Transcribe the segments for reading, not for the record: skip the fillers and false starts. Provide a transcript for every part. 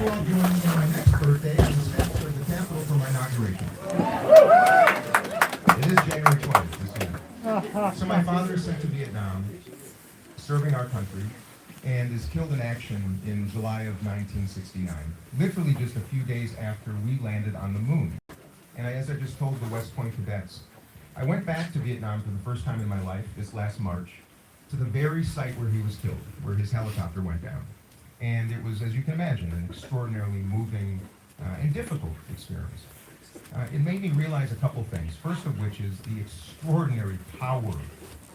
all join me on my next birthday on the steps of the Capitol for my inauguration. It is January 20th this year. So my father is sent to Vietnam, serving our country, and is killed in action in July of 1969, literally just a few days after we landed on the moon. And as I just told the West Point cadets, I went back to Vietnam for the first time in my life this last March to the very site where he was killed, where his helicopter went down. And it was, as you can imagine, an extraordinarily moving and difficult experience. It made me realize a couple things, first of which is the extraordinary power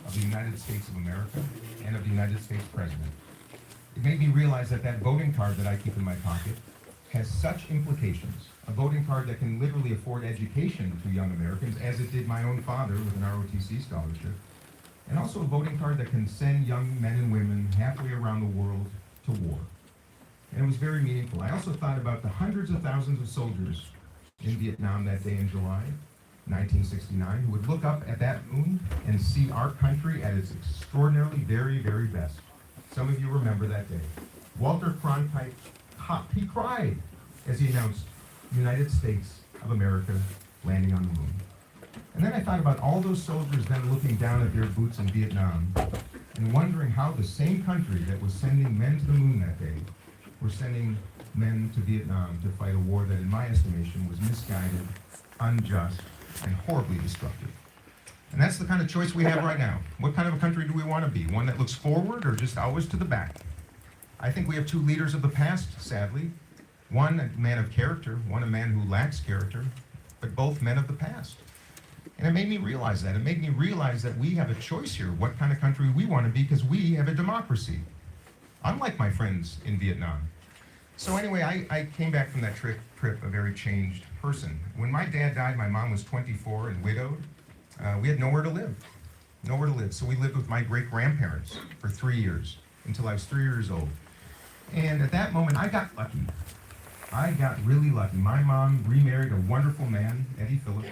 of the United States of America and of the United States President. It made me realize that that voting card that I keep in my pocket has such implications. A voting card that can literally afford education to young Americans, as it did my own father with an ROTC scholarship. And also a voting card that can send young men and women halfway around the world to war. And it was very meaningful. I also thought about the hundreds of thousands of soldiers in Vietnam that day in July 1969 who would look up at that moon and see our country at its extraordinarily very, very best. Some of you remember that day. Walter Cronkite, he cried as he announced United States of America landing on the moon. And then I thought about all those soldiers then looking down at their boots in Vietnam and wondering how the same country that was sending men to the moon that day were sending men to Vietnam to fight a war that, in my estimation, was misguided, unjust, and horribly destructive. And that's the kind of choice we have right now. What kind of a country do we want to be? One that looks forward or just always to the back? I think we have two leaders of the past, sadly. One a man of character, one a man who lacks character, but both men of the past. And it made me realize that. It made me realize that we have a choice here, what kind of country we want to be, because we have a democracy, unlike my friends in Vietnam. So anyway, I came back from that trip a very changed person. When my dad died, my mom was 24 and widowed. We had nowhere to live. So we lived with my great-grandparents for 3 years, until I was 3 years old. And at that moment, I got lucky. I got really lucky. My mom remarried a wonderful man, Eddie Phillips.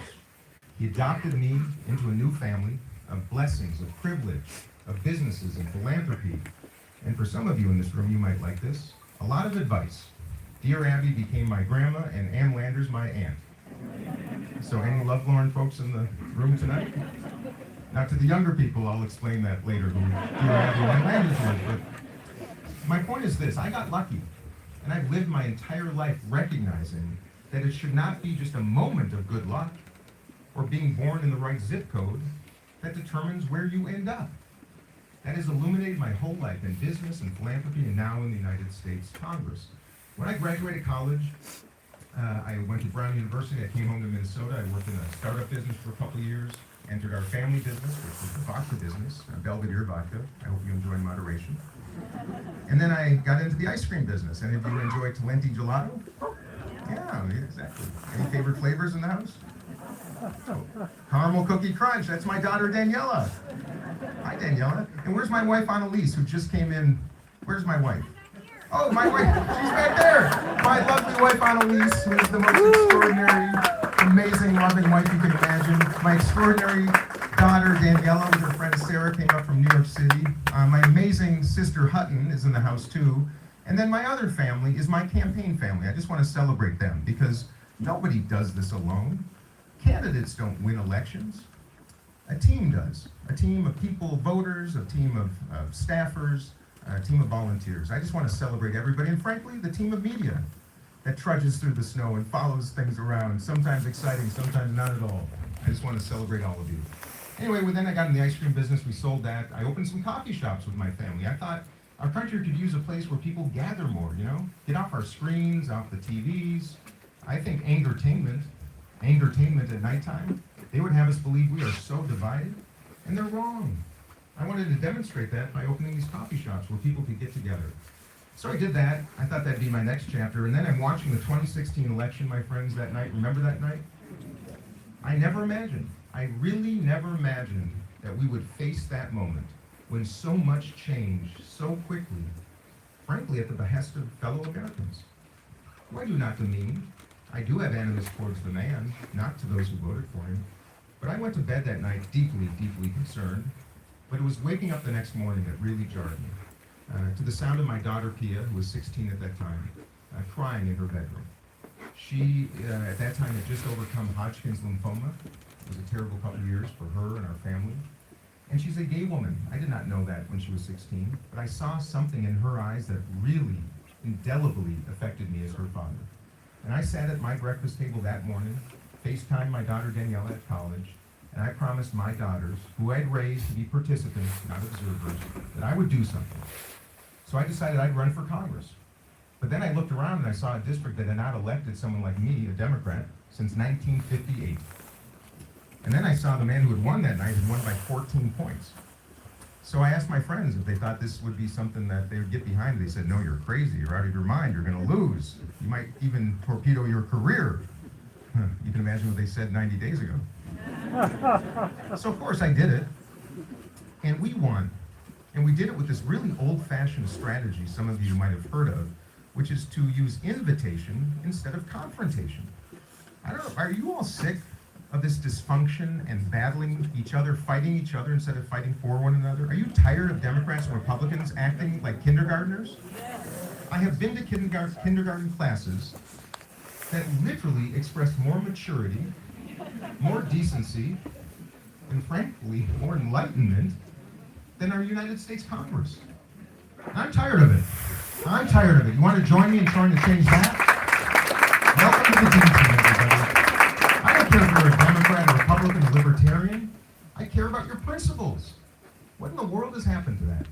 He adopted me into a new family of blessings, of privilege, of businesses and philanthropy. And for some of you in this room, you might like this, a lot of advice. Dear Abby became my grandma and Ann Landers my aunt. So any lovelorn folks in the room tonight? Now to the younger people, I'll explain that later, who Dear Abby and Ann Landers was. But my point is this, I got lucky. And I've lived my entire life recognizing that it should not be just a moment of good luck or being born in the right zip code that determines where you end up. That has illuminated my whole life in business and philanthropy and now in the United States Congress. When I graduated college, I went to Brown University. I came home to Minnesota. I worked in a startup business for a couple of years, entered our family business, which was the vodka business, Belvedere vodka. I hope you enjoy moderation. And then I got into the ice cream business. Any of you enjoy Talenti Gelato? Yeah, exactly. Any favorite flavors in the house? Oh, caramel cookie crunch. That's my daughter Daniela. Hi Daniela. And where's my wife Annalise, who just came in? Where's my wife? Oh, my wife. She's back there. My lovely wife Annalise, who is the most extraordinary, amazing, loving wife you can imagine. My extraordinary daughter Daniela with her friend Sarah came up from New York City. My amazing sister Hutton is in the house too. And then my other family is my campaign family. I just want to celebrate them because nobody does this alone. Candidates don't win elections. A team does. A team of people, voters, a team of staffers, a team of volunteers. I just want to celebrate everybody, and frankly, the team of media that trudges through the snow and follows things around, sometimes exciting, sometimes not at all. I just want to celebrate all of you. Anyway, then I got in the ice cream business. We sold that. I opened some coffee shops with my family. I thought our country could use a place where people gather more, you know? Get off our screens, off the TVs. I think angertainment at nighttime, they would have us believe we are so divided, and they're wrong. I wanted to demonstrate that by opening these coffee shops where people could get together. So I did that. I thought that'd be my next chapter, and then I'm watching the 2016 election, my friends, that night. Remember that night? I really never imagined that we would face that moment when so much changed so quickly, frankly, at the behest of fellow Americans. Well, I do not demean. I do have animus towards the man, not to those who voted for him. But I went to bed that night deeply, deeply concerned. But it was waking up the next morning that really jarred me. To the sound of my daughter Pia, who was 16 at that time, crying in her bedroom. She, at that time, had just overcome Hodgkin's lymphoma. It was a terrible couple of years for her and our family. And she's a gay woman. I did not know that when she was 16, but I saw something in her eyes that really indelibly affected me as her father. And I sat at my breakfast table that morning, FaceTimed my daughter Daniela at college, and I promised my daughters, who I'd raised to be participants, not observers, that I would do something. So I decided I'd run for Congress. But then I looked around and I saw a district that had not elected someone like me, a Democrat, since 1958. And then I saw the man who had won that night had won by 14 points. So I asked my friends if they thought this would be something that they would get behind. They said, no, you're crazy, you're out of your mind, you're gonna lose. You might even torpedo your career. You can imagine what they said 90 days ago. So of course I did it, and we won. And we did it with this really old-fashioned strategy some of you might have heard of, which is to use invitation instead of confrontation. I don't know, are you all sick of this dysfunction and battling each other, fighting each other instead of fighting for one another? Are you tired of Democrats and Republicans acting like kindergartners? I have been to kindergarten classes that literally express more maturity, more decency, and frankly, more enlightenment than our United States Congress. I'm tired of it. I'm tired of it. You want to join me in trying to change that? Welcome to the D team, everybody. I don't care if you're a Democrat, a Republican, a Libertarian. I care about your principles. What in the world has happened to that?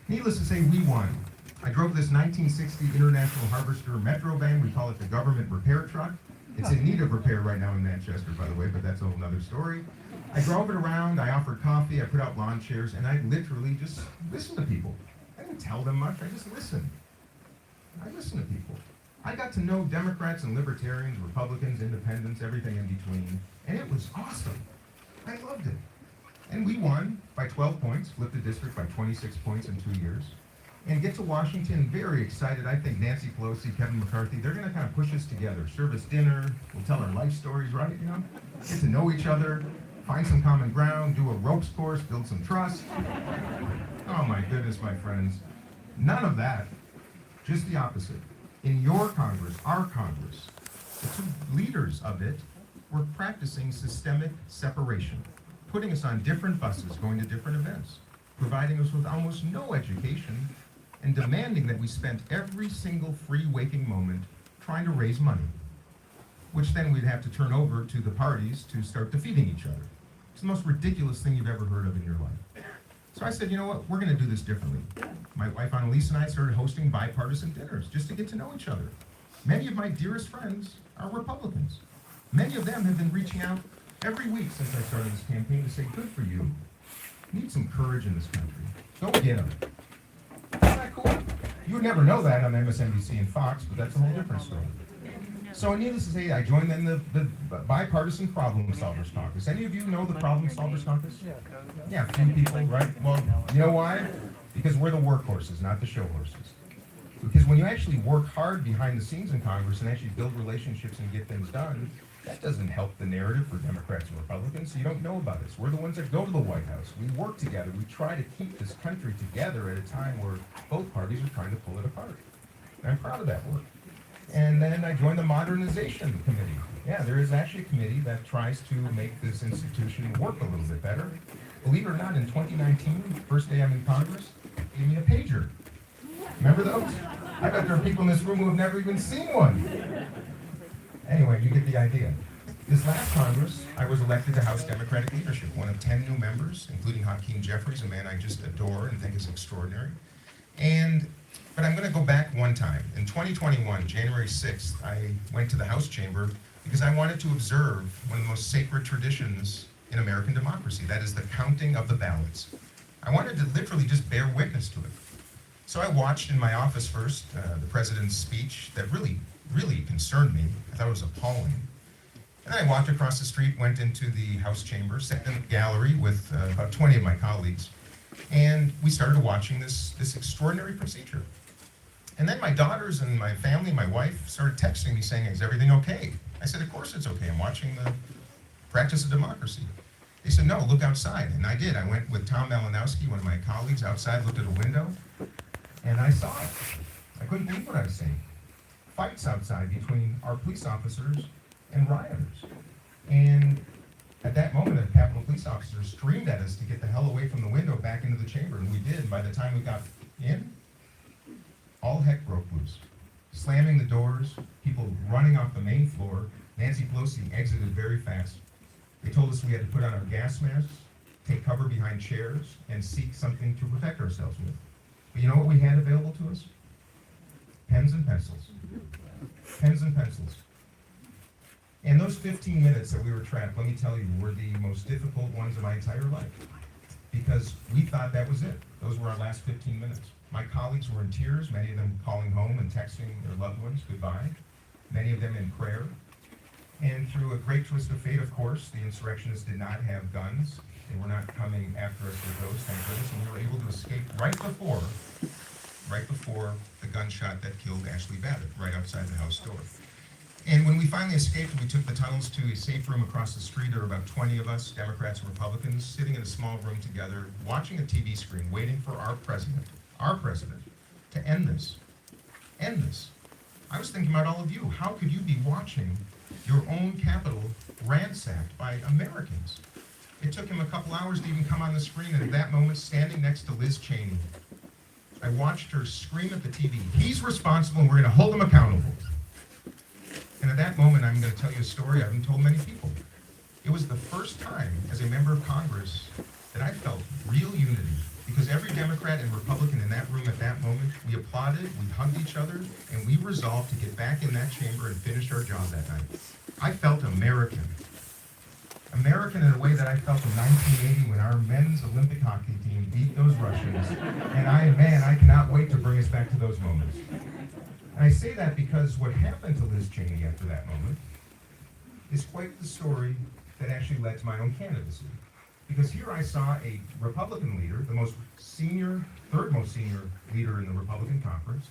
Needless to say, we won. I drove this 1960 International Harvester Metro van. We call it the government repair truck. It's in need of repair right now in Manchester, by the way, but that's a whole other story. I drove it around, I offered coffee, I put out lawn chairs, and I literally just listened to people. I didn't tell them much, I just listened. I listened to people. I got to know Democrats and Libertarians, Republicans, Independents, everything in between, and it was awesome. I loved it. And we won by 12 points, flipped the district by 26 points in 2 years, and get to Washington very excited. I think Nancy Pelosi, Kevin McCarthy, they're gonna kind of push us together, serve us dinner, we'll tell our life stories, right, you know? Get to know each other, find some common ground, do a ropes course, build some trust. Oh my goodness, my friends. None of that, just the opposite. In your Congress, our Congress, the two leaders of it were practicing systemic separation, putting us on different buses, going to different events, providing us with almost no education, and demanding that we spend every single free waking moment trying to raise money, which then we'd have to turn over to the parties to start defeating each other. It's the most ridiculous thing you've ever heard of in your life. So I said, you know what, we're gonna do this differently. My wife Annalise and I started hosting bipartisan dinners just to get to know each other. Many of my dearest friends are Republicans. Many of them have been reaching out every week since I started this campaign to say, good for you. Need some courage in this country. Go get them. Isn't that cool? You would never know that on MSNBC and Fox, but that's a whole different story. So needless to say, I joined then the Bipartisan Problem Solvers Caucus. Any of you know the Problem Solvers Caucus? Yeah, a few people, right? Well, you know why? Because we're the workhorses, not the show horses. Because when you actually work hard behind the scenes in Congress and actually build relationships and get things done, that doesn't help the narrative for Democrats and Republicans, so you don't know about us. We're the ones that go to the White House. We work together. We try to keep this country together at a time where both parties are trying to pull it apart. And I'm proud of that work. And then I joined the Modernization Committee. Yeah, there is actually a committee that tries to make this institution work a little bit better. Believe it or not, in 2019, first day I'm in Congress, gave me a pager. Remember those? I bet there are people in this room who have never even seen one. Anyway, you get the idea. This last Congress, I was elected to House Democratic leadership, one of 10 new members, including Hakeem Jeffries, a man I just adore and think is extraordinary. But I'm going to go back one time. In 2021, January 6th, I went to the House chamber because I wanted to observe one of the most sacred traditions in American democracy, that is the counting of the ballots. I wanted to literally just bear witness to it. So I watched in my office first the president's speech that really concerned me. I thought it was appalling. And I walked across the street, went into the House chamber, sat in the gallery with about 20 of my colleagues, and we started watching this extraordinary procedure. And then my daughters and my family, my wife, started texting me saying, is everything okay? I said, of course it's okay. I'm watching the practice of democracy. They said, no, look outside. And I did. I went with Tom Malinowski, one of my colleagues, outside, looked at a window, and I saw it. I couldn't believe what I was seeing. fights outside between our police officers and rioters. And at that moment, a Capitol police officer screamed at us to get the hell away from the window back into the chamber, and we did. And by the time we got in, all heck broke loose. Slamming the doors, people running off the main floor. Nancy Pelosi exited very fast. They told us we had to put on our gas masks, take cover behind chairs, and seek something to protect ourselves with. But you know what we had available to us? Pens and pencils. Pens and pencils. And those 15 minutes that we were trapped, let me tell you, were the most difficult ones of my entire life. Because we thought that was it. Those were our last 15 minutes. My colleagues were in tears, many of them calling home and texting their loved ones goodbye, many of them in prayer. And through a great twist of fate, of course, the insurrectionists did not have guns. They were not coming after us with those, thank goodness, and we were able to escape right before the gunshot that killed Ashley Babbitt, right outside the house door. And when we finally escaped, we took the tunnels to a safe room across the street. There were about 20 of us, Democrats and Republicans, sitting in a small room together, watching a TV screen, waiting for our president, to end this. End this. I was thinking about all of you. How could you be watching your own capital ransacked by Americans? It took him a couple hours to even come on the screen, and at that moment, standing next to Liz Cheney, I watched her scream at the TV, "He's responsible, and we're going to hold him accountable." And at that moment, I'm going to tell you a story I haven't told many people. It was the first time, as a member of Congress, that I felt real unity. Because every Democrat and Republican in that room at that moment, we applauded, we hugged each other, and we resolved to get back in that chamber and finish our job that night. I felt American. American in a way that I felt in 1980 when our men's Olympic hockey team beat those Russians. And I cannot wait to bring us back to those moments. And I say that because what happened to Liz Cheney after that moment is quite the story that actually led to my own candidacy. Because here I saw a Republican leader, the most senior, third most senior leader in the Republican conference,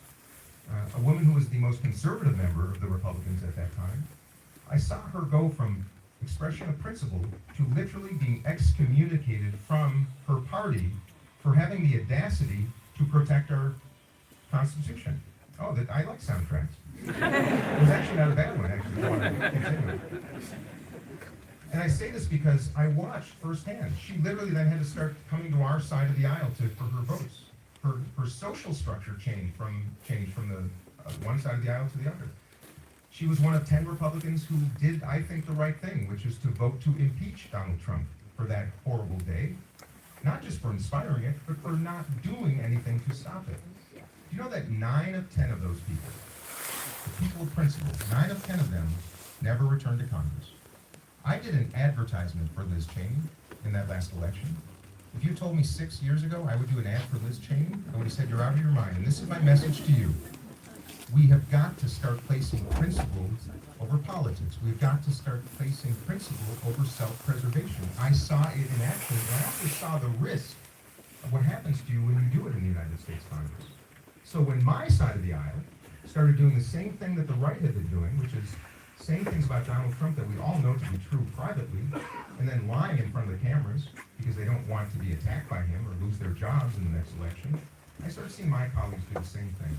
a woman who was the most conservative member of the Republicans at that time. I saw her go from expression of principle to literally being excommunicated from her party for having the audacity to protect our Constitution. Oh, I like soundtracks. It was actually not a bad one, actually. I want to continue. And I say this because I watched firsthand. She literally then had to start coming to our side of the aisle for her votes. Her social structure changed from the one side of the aisle to the other. She was one of 10 Republicans who did, I think, the right thing, which is to vote to impeach Donald Trump for that horrible day. Not just for inspiring it, but for not doing anything to stop it. Do you know that 9 of 10 of those people, the people of principle, 9 of 10 of them never returned to Congress? I did an advertisement for Liz Cheney in that last election. If you told me 6 years ago I would do an ad for Liz Cheney, I would have said, you're out of your mind. And this is my message to you. We have got to start placing principles over politics. We've got to start placing principle over self-preservation. I saw it in action, and I also saw the risk of what happens to you when you do it in the United States Congress. So when my side of the aisle started doing the same thing that the right had been doing, which is saying things about Donald Trump that we all know to be true privately, and then lying in front of the cameras because they don't want to be attacked by him or lose their jobs in the next election, I started seeing my colleagues do the same thing.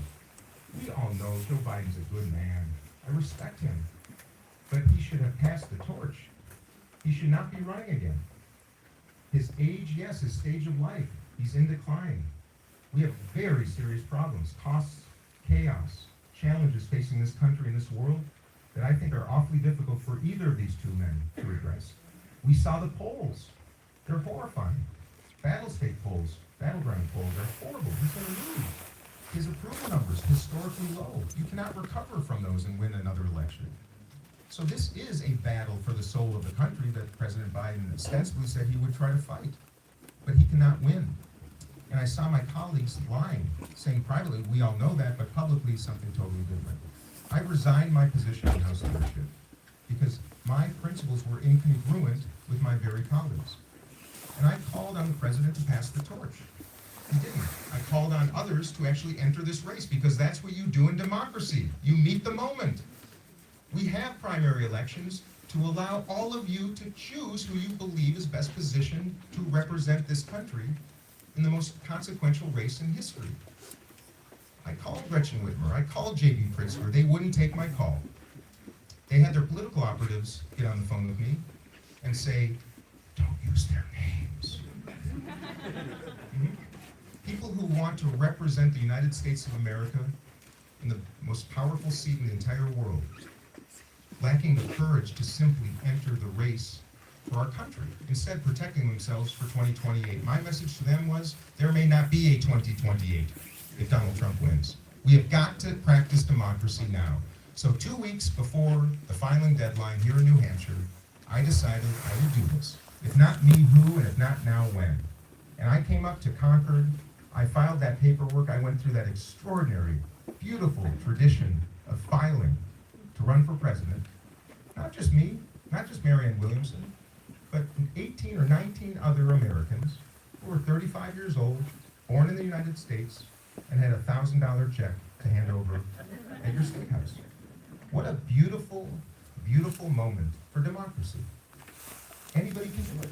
We all know Joe Biden's a good man. I respect him. But he should have passed the torch. He should not be running again. His age, yes, his stage of life, he's in decline. We have very serious problems, costs, chaos, challenges facing this country and this world that I think are awfully difficult for either of these two men to address. We saw the polls. They're horrifying. Battle state polls, battleground polls are horrible. He's going to lose. His approval numbers, historically low. You cannot recover from those and win another election. So this is a battle for the soul of the country that President Biden ostensibly said he would try to fight. But he cannot win. And I saw my colleagues lying, saying privately, we all know that, but publicly something totally different. I resigned my position in House leadership because my principles were incongruent with my very colleagues. And I called on the president to pass the torch. He didn't. I called on others to actually enter this race because that's what you do in democracy. You meet the moment. We have primary elections to allow all of you to choose who you believe is best positioned to represent this country in the most consequential race in history. I called Gretchen Whitmer. I called J.B. Pritzker. They wouldn't take my call. They had their political operatives get on the phone with me and say, don't use their names. People who want to represent the United States of America in the most powerful seat in the entire world, lacking the courage to simply enter the race for our country, instead protecting themselves for 2028. My message to them was, there may not be a 2028 if Donald Trump wins. We have got to practice democracy now. So 2 weeks before the filing deadline here in New Hampshire, I decided I would do this. If not me, who, and if not now, when? And I came up to Concord. I filed that paperwork. I went through that extraordinary, beautiful tradition of filing to run for president. Not just me, not just Marianne Williamson, but 18 or 19 other Americans who were 35 years old, born in the United States, and had a $1,000 check to hand over at your state house. What a beautiful, beautiful moment for democracy. Anybody can do it.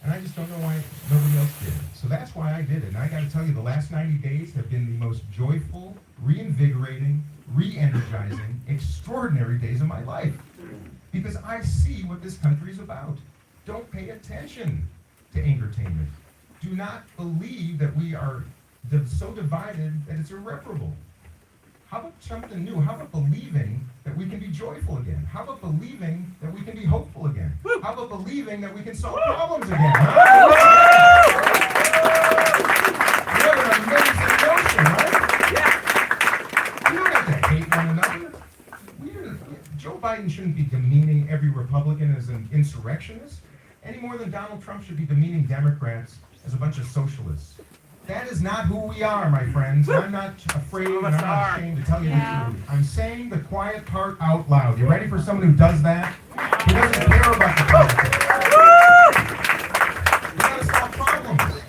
And I just don't know why nobody else did it. So that's why I did it. And I gotta tell you, the last 90 days have been the most joyful, reinvigorating, re-energizing, extraordinary days of my life. Because I see what this country is about. Don't pay attention to entertainment. Do not believe that we are so divided that it's irreparable. How about something new? How about believing that we can be joyful again? How about believing that we can be hopeful again? How about believing that we can solve problems again? What an amazing notion, right? Yeah. We don't have to hate one another. Joe Biden shouldn't be demeaning every Republican as an insurrectionist, any more than Donald Trump should be demeaning Democrats as a bunch of socialists. That is not who we are, my friends. I'm not afraid and I'm not ashamed to tell you the truth. I'm saying the quiet part out loud. You ready for someone who does that? Who doesn't care about the politics? We gotta solve problems.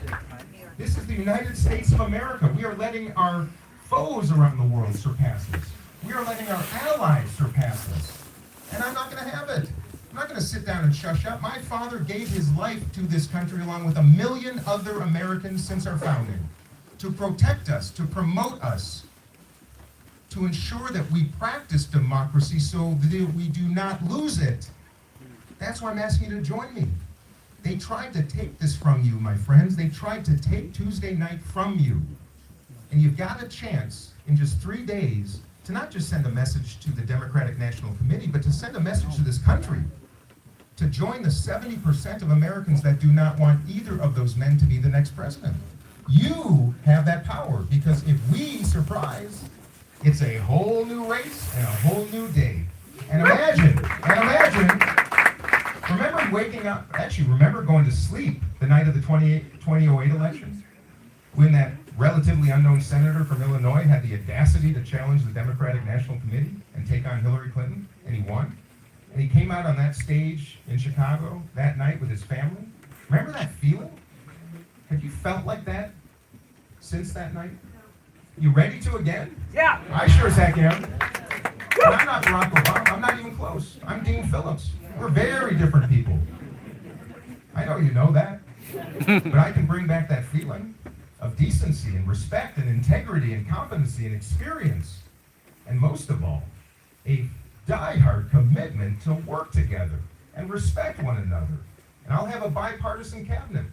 This is the United States of America. We are letting our foes around the world surpass us. We are letting our allies surpass us. And I'm not gonna have it. I'm not going to sit down and shush up. My father gave his life to this country along with 1 million other Americans since our founding to protect us, to promote us, to ensure that we practice democracy so that we do not lose it. That's why I'm asking you to join me. They tried to take this from you, my friends. They tried to take Tuesday night from you. And you've got a chance in just 3 days to not just send a message to the Democratic National Committee, but to send a message to this country. To join the 70% of Americans that do not want either of those men to be the next president. You have that power, because if we surprise, it's a whole new race and a whole new day. And imagine, remember waking up, actually remember going to sleep the night of the 2008 election, when that relatively unknown senator from Illinois had the audacity to challenge the Democratic National Committee and take on Hillary Clinton, and he won? And he came out on that stage in Chicago that night with his family. Remember that feeling? Have you felt like that since that night? You ready to again? Yeah. I sure as heck am. But I'm not Barack Obama. I'm not even close. I'm Dean Phillips. We're very different people. I know you know that. But I can bring back that feeling of decency and respect and integrity and competency and experience. And most of all, a die-hard commitment to work together and respect one another. And I'll have a bipartisan cabinet.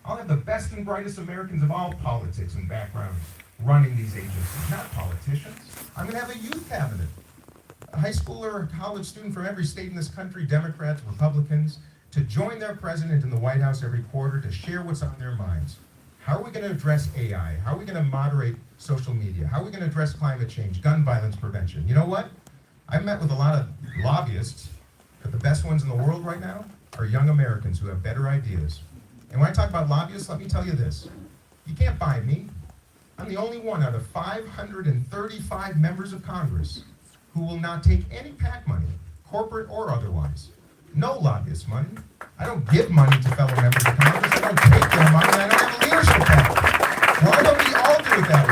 I'll have the best and brightest Americans of all politics and backgrounds running these agencies, not politicians. I'm going to have a youth cabinet. A high school or a college student from every state in this country, Democrats, Republicans, to join their president in the White House every quarter to share what's on their minds. How are we going to address AI? How are we going to moderate social media? How are we going to address climate change, gun violence prevention? You know what? I've met with a lot of lobbyists, but the best ones in the world right now are young Americans who have better ideas. And when I talk about lobbyists, let me tell you this. You can't buy me. I'm the only one out of 535 members of Congress who will not take any PAC money, corporate or otherwise. No lobbyist money. I don't give money to fellow members of Congress. I don't take their money. I don't have a leadership PAC. Why don't we all do it that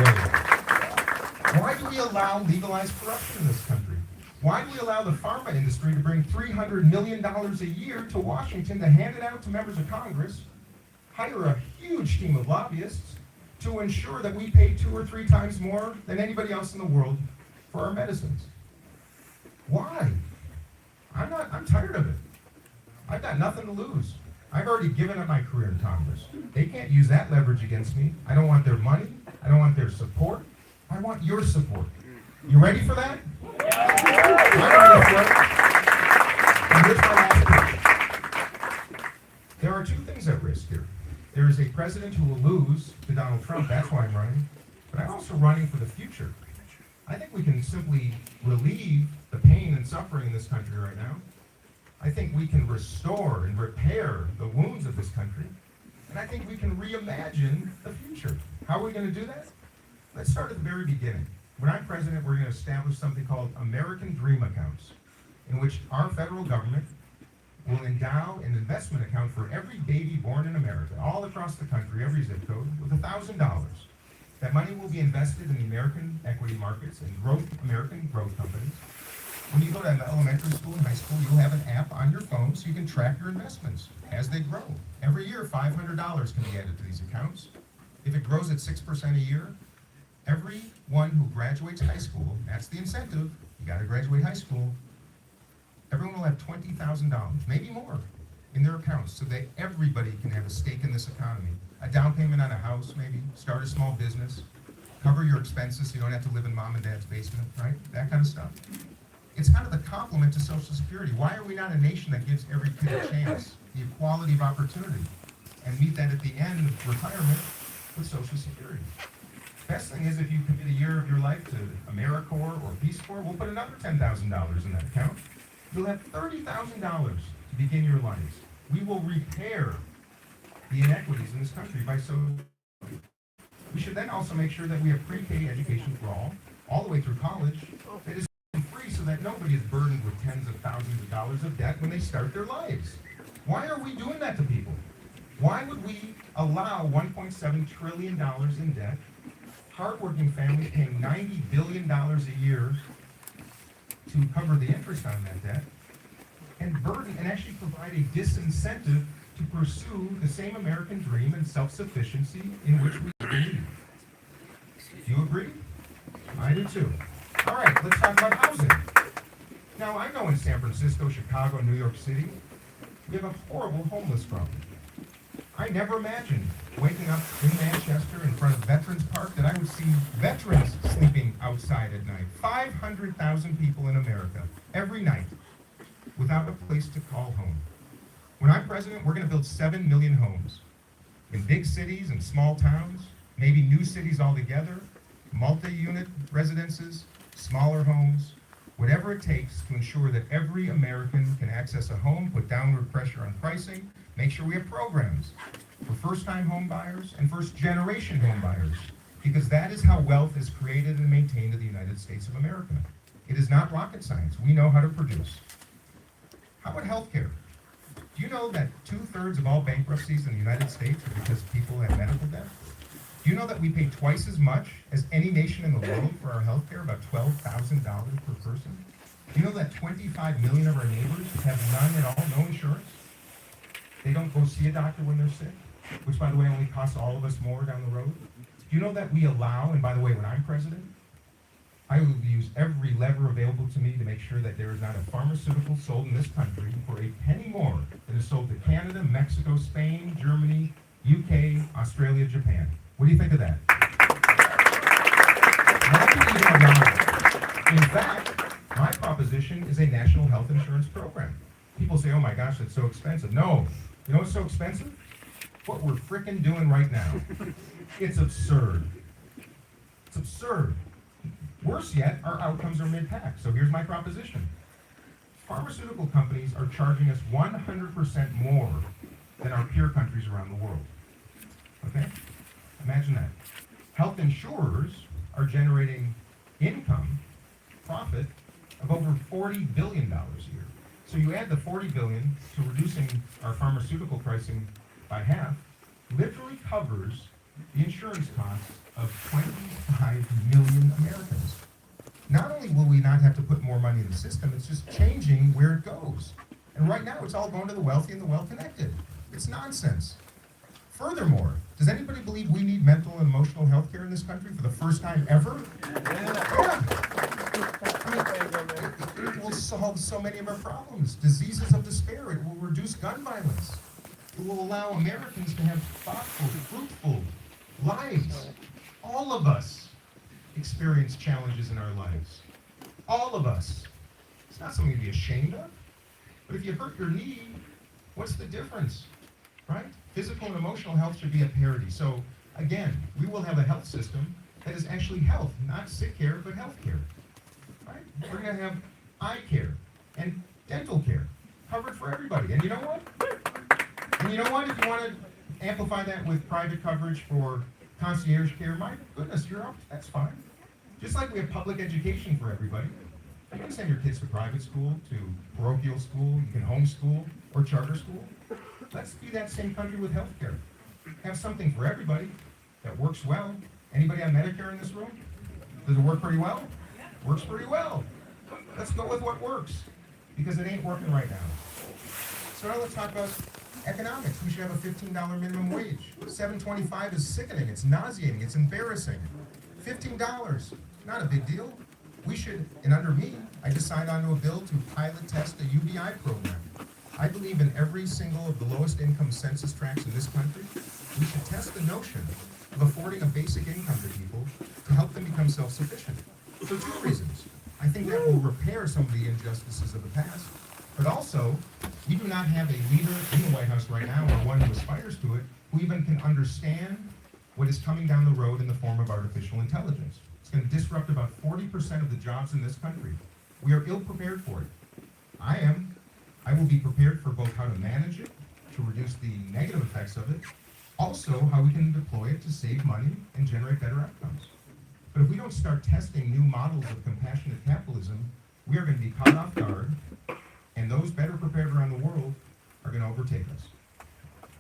way? Why do we allow legalized corruption in this country? Why do we allow the pharma industry to bring $300 million a year to Washington to hand it out to members of Congress, hire a huge team of lobbyists to ensure that we pay 2 or 3 times more than anybody else in the world for our medicines. Why? I'm tired of it. I've got nothing to lose. I've already given up my career in Congress. They can't use that leverage against me. I don't want their money. I don't want their support. I want your support. You ready for that? I'm ready for it. And here's my last pitch. There are 2 things at risk here. There is a president who will lose to Donald Trump. That's why I'm running. But I'm also running for the future. I think we can simply relieve the pain and suffering in this country right now. I think we can restore and repair the wounds of this country. And I think we can reimagine the future. How are we going to do that? Let's start at the very beginning. When I'm president, we're going to establish something called American Dream Accounts, in which our federal government will endow an investment account for every baby born in America, all across the country, every zip code, with $1,000. That money will be invested in the American equity markets and American growth companies. When you go to elementary school and high school, you'll have an app on your phone so you can track your investments as they grow. Every year, $500 can be added to these accounts. If it grows at 6% a year, everyone who graduates high school, that's the incentive, you gotta graduate high school, everyone will have $20,000, maybe more, in their accounts so that everybody can have a stake in this economy. A down payment on a house, maybe, start a small business, cover your expenses so you don't have to live in mom and dad's basement, right? That kind of stuff. It's kind of the complement to Social Security. Why are we not a nation that gives every kid a chance, the equality of opportunity, and meet that at the end of retirement with Social Security? Best thing is if you commit a year of your life to AmeriCorps or Peace Corps, we'll put another $10,000 in that account. You'll have $30,000 to begin your lives. We will repair the inequities in this country by so. We should then also make sure that we have pre-K education for all the way through college, that is free so that nobody is burdened with tens of thousands of dollars of debt when they start their lives. Why are we doing that to people? Why would we allow $1.7 trillion in debt, hardworking families paying $90 billion a year to cover the interest on that debt, and burden and actually provide a disincentive to pursue the same American dream and self-sufficiency in which we believe? Do you agree? I do too. All right, let's talk about housing. Now, I know in San Francisco, Chicago, New York City, we have a horrible homeless problem. I never imagined waking up in Manchester in front of Veterans Park that I would see veterans sleeping outside at night. 500,000 people in America every night without a place to call home. When I'm president, we're going to build 7 million homes in big cities and small towns, maybe new cities altogether, multi-unit residences, smaller homes, whatever it takes to ensure that every American can access a home, put downward pressure on pricing, make sure we have programs for first-time home buyers and first-generation home buyers, because that is how wealth is created and maintained in the United States of America. It is not rocket science. We know how to produce. How about healthcare? Do you know that 2/3 of all bankruptcies in the United States are because people have medical debt? Do you know that we pay twice as much as any nation in the world for our health care, about $12,000 per person? Do you know that 25 million of our neighbors have none at all, no insurance? They don't go see a doctor when they're sick, which, by the way, only costs all of us more down the road. Do you know that we allow, and by the way, when I'm president, I will use every lever available to me to make sure that there is not a pharmaceutical sold in this country for a penny more than is sold to Canada, Mexico, Spain, Germany, UK, Australia, Japan. What do you think of that? In fact, my proposition is a national health insurance program. People say, oh my gosh, that's so expensive. No. You know what's so expensive? What we're frickin' doing right now. It's absurd. It's absurd. Worse yet, our outcomes are mid-pack. So here's my proposition. Pharmaceutical companies are charging us 100% more than our peer countries around the world. Okay? Imagine that. Health insurers are generating income, profit, of over $40 billion a year. So you add the $40 billion to reducing our pharmaceutical pricing by half, literally covers the insurance costs of 25 million Americans. Not only will we not have to put more money in the system, it's just changing where it goes. And right now, it's all going to the wealthy and the well-connected. It's nonsense. Furthermore, Does anybody believe we need mental and emotional health care in this country for the first time ever? Yeah. It will solve so many of our problems. Diseases of despair. It will reduce gun violence. It will allow Americans to have thoughtful, fruitful lives. All of us experience challenges in our lives. All of us. It's not something to be ashamed of. But if you hurt your knee, what's the difference, right? Physical and emotional health should be at parity. So again, we will have a health system that is actually health, not sick care, but health care, right? We're going to have eye care and dental care covered for everybody. And you know what? If you want to amplify that with private coverage for concierge care, my goodness, that's fine. Just like we have public education for everybody. You can send your kids to private school, to parochial school, you can homeschool or charter school. Let's do that same country with healthcare. Have something for everybody that works well. Anybody on Medicare in this room? Does it work pretty well? Works pretty well. Let's go with what works, because it ain't working right now. So now let's talk about economics. We should have a $15 minimum wage. $7.25 is sickening, it's nauseating, it's embarrassing. $15, not a big deal. We should, and under me, I just signed onto a bill to pilot test a UBI program. I believe in every single of the lowest income census tracts in this country, we should test the notion of affording a basic income to people to help them become self-sufficient. For two reasons. I think that will repair some of the injustices of the past, but also, we do not have a leader in the White House right now, or one who aspires to it, who even can understand what is coming down the road in the form of artificial intelligence. It's going to disrupt about 40% of the jobs in this country. We are ill-prepared for it. I will be prepared for both how to manage it, to reduce the negative effects of it, also how we can deploy it to save money and generate better outcomes. But if we don't start testing new models of compassionate capitalism, we are going to be caught off guard, and those better prepared around the world are going to overtake us.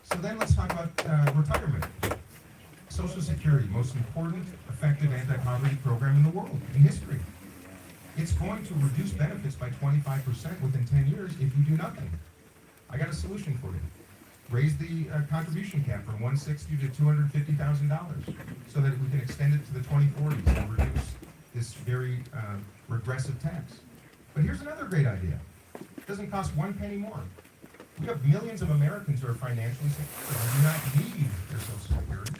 So then let's talk about retirement. Social Security, most important, effective anti-poverty program in the world, in history. It's going to reduce benefits by 25% within 10 years if you do nothing. I got a solution for you. Raise the contribution cap from $160,000 to $250,000 so that we can extend it to the 2040s and reduce this very regressive tax. But here's another great idea. It doesn't cost 1 penny more. We have millions of Americans who are financially secure and do not need their Social Security.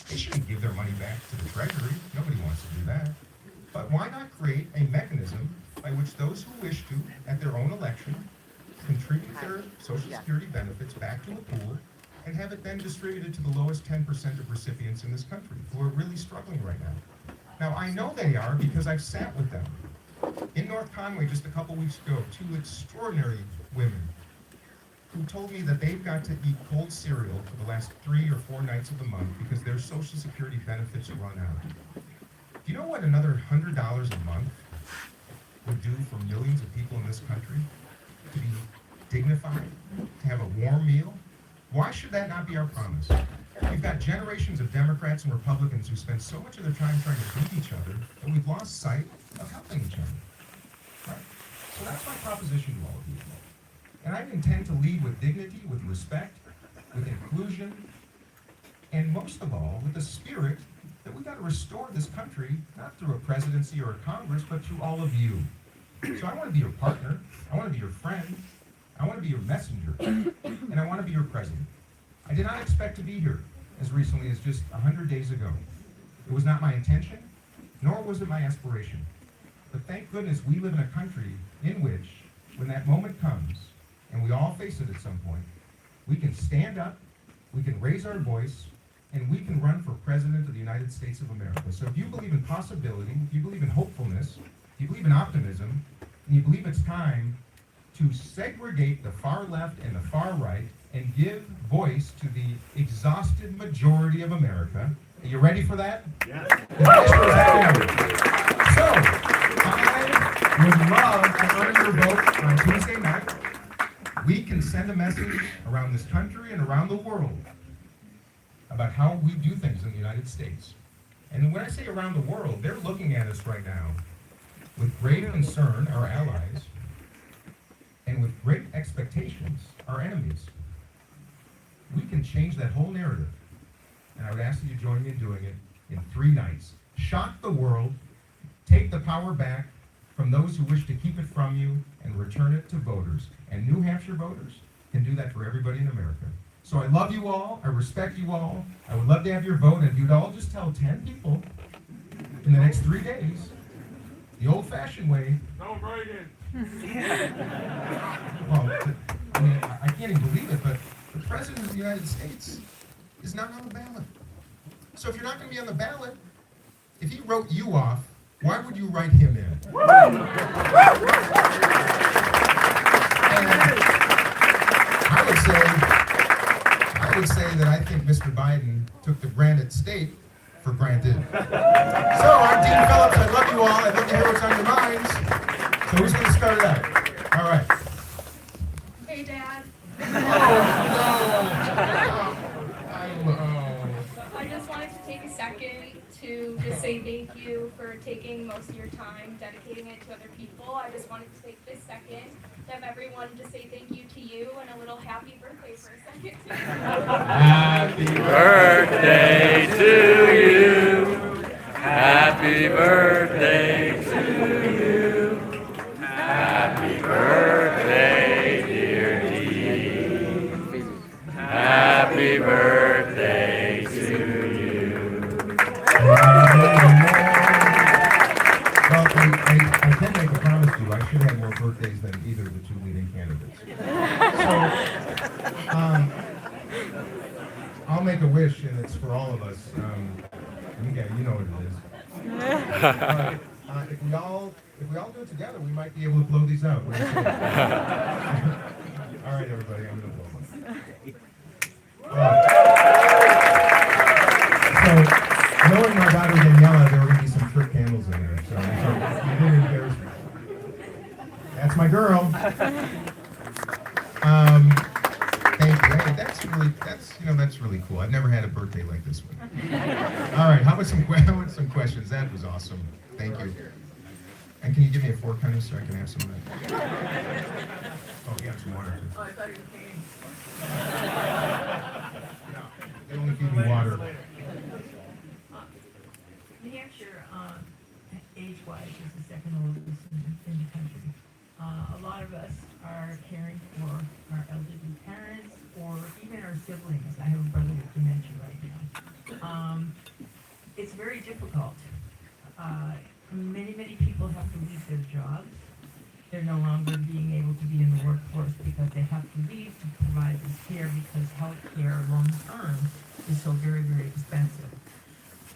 They shouldn't give their money back to the Treasury. Nobody wants to do that. But why not create a mechanism by which those who wish to, at their own election, contribute their Social Security benefits back to a pool and have it then distributed to the lowest 10% of recipients in this country who are really struggling right now. Now, I know they are because I've sat with them. In North Conway just a couple weeks ago, two extraordinary women who told me that they've got to eat cold cereal for the last 3 or 4 nights of the month because their Social Security benefits run out. Do you know what another $100 a month would do for millions of people in this country? To be dignified, to have a warm meal? Why should that not be our promise? We've got generations of Democrats and Republicans who spend so much of their time trying to beat each other that we've lost sight of helping each other. Right? So that's my proposition to all of you. And I intend to lead with dignity, with respect, with inclusion, and most of all, with the spirit that we've got to restore this country, not through a presidency or a Congress, but through all of you. So I want to be your partner, I want to be your friend, I want to be your messenger, and I want to be your president. I did not expect to be here as recently as just 100 days ago. It was not my intention, nor was it my aspiration. But thank goodness we live in a country in which, when that moment comes, and we all face it at some point, we can stand up, we can raise our voice, and we can run for President of the United States of America. So if you believe in possibility, if you believe in hopefulness, if you believe in optimism, and you believe it's time to segregate the far left and the far right and give voice to the exhausted majority of America, are you ready for that? Yes. So, I would love to earn your vote on Tuesday night. We can send a message around this country and around the world about how we do things in the United States. And when I say around the world, they're looking at us right now with great concern, our allies, and with great expectations, our enemies. We can change that whole narrative. and I would ask that you join me in doing it in 3 nights. Shock the world, take the power back from those who wish to keep it from you, and return it to voters. And New Hampshire voters can do that for everybody in America. So I love you all, I respect you all, I would love to have your vote, and if you'd all just tell 10 people in the next 3 days, the old-fashioned way. No, Reagan. Well, I mean, I can't even believe it, but the President of the United States is not on the ballot. So if you're not going to be on the ballot, if he wrote you off, why would you write him in? And I would say that I think Mr. Biden took the granted state for granted. So I'm Dean Phillips. I love you all. I'd love to hear what's on your minds. So who's going to start it out? All right. Hey, Dad. I just wanted to take a second to just say thank you for taking most of your time, dedicating it to other people. I just wanted to take this second to have everyone just say thank you to you and a little happy birthday for a second. Happy birthday to you. Happy birthday to you. Happy birthday, dear Dee. Happy birthday to you. Well, I can make a promise to you. I should have more birthdays than either of the 2 leading candidates. So, I'll make a wish, and it's for all of us. You know what it is. If we all do it together, we might be able to blow these out. What do you think? All right, everybody, I'm going to blow them. So, knowing my daughter Daniela, there were going to be some trick candles in there. So that's my girl. Thank you. Hey, that's really cool. I've never had a birthday like this one. All right, how about some questions? That was awesome. Thank you. And can you give me a fork, honey, so I can have some of that? Oh, you got some water too. Oh, I thought you were kidding. No, they only feed me water. New Hampshire, age-wise, is the second oldest in the country. A lot of us are caring for our elderly parents or even our siblings. I have a brother with dementia right now. It's very difficult. Many people have to leave their jobs. They're no longer being able to be in the workforce because they have to leave to provide this care because health care long-term is so very, very expensive.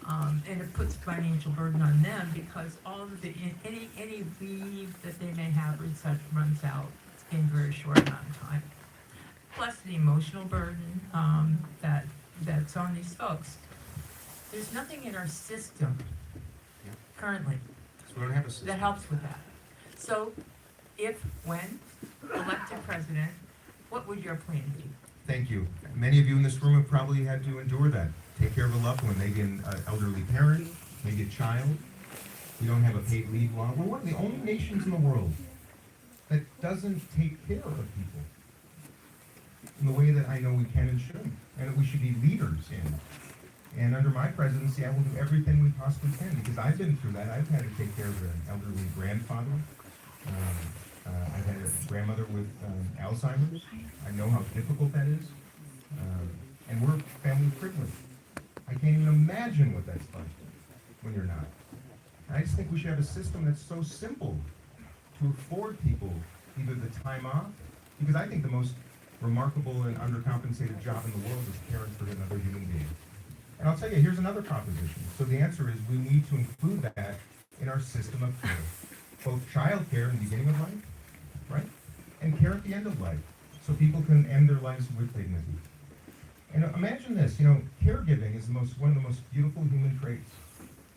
And it puts financial burden on them because all of the any leave that they may have and such runs out in a very short amount of time. Plus the emotional burden that's on these folks. There's nothing in our system currently So we don't have a system. that helps with that. So, when elected president, what would your plan be? Thank you. Many of you in this room have probably had to endure that. Take care of a loved one, maybe an elderly parent, maybe a child. We don't have a paid leave law. We're one of the only nations in the world that doesn't take care of people in the way that I know we can and should, and that we should be leaders in. And under my presidency, I will do everything we possibly can, because I've been through that. I've had to take care of an elderly grandfather. I've had a grandmother with Alzheimer's. I know how difficult that is. And we're family privileged. I can't even imagine what that's like when you're not. And I just think we should have a system that's so simple to afford people either the time off, because I think the most remarkable and undercompensated job in the world is caring for another human being. And I'll tell you, here's another proposition. So the answer is we need to include that in our system of care. Both child care in the beginning of life, right? And care at the end of life, so people can end their lives with dignity. And imagine this, caregiving is one of the most beautiful human traits.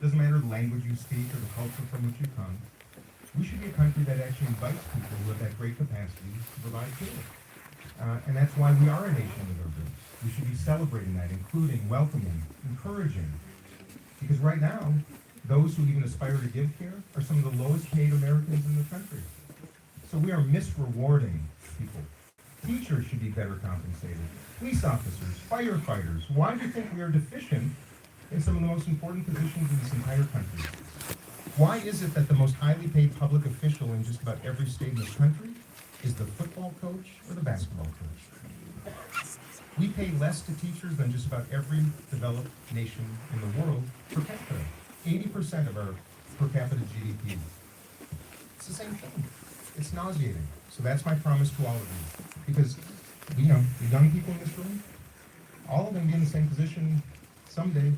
Doesn't matter the language you speak or the culture from which you come. We should be a country that actually invites people who have that great capacity to provide care. And that's why we are a nation of immigrants. We should be celebrating that, including, welcoming, encouraging. Because right now, those who even aspire to give care are some of the lowest paid Americans in the country. So we are misrewarding people Teachers should be better compensated. Police officers, firefighters. Why do you think we are deficient in some of the most important positions in this entire country? Why is it that the most highly paid public official in just about every state in this country is the football coach or the basketball coach? We pay less to teachers than just about every developed nation in the world per capita. 80% of our per capita GDP. It's the same thing. It's nauseating. So that's my promise to all of you. Because, the young people in this room, all of them be in the same position someday.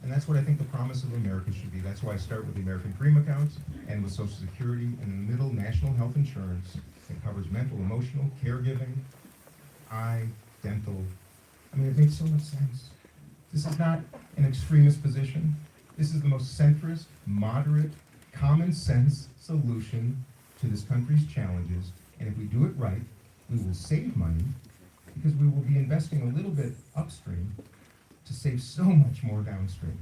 And that's what I think the promise of America should be. That's why I start with the American Dream accounts and with Social Security, and in the middle, national health insurance that covers mental, emotional, caregiving, eye, dental. I mean, it makes so much sense. This is not an extremist position. This is the most centrist, moderate, common sense solution to this country's challenges. And if we do it right, we will save money because we will be investing a little bit upstream to save so much more downstream.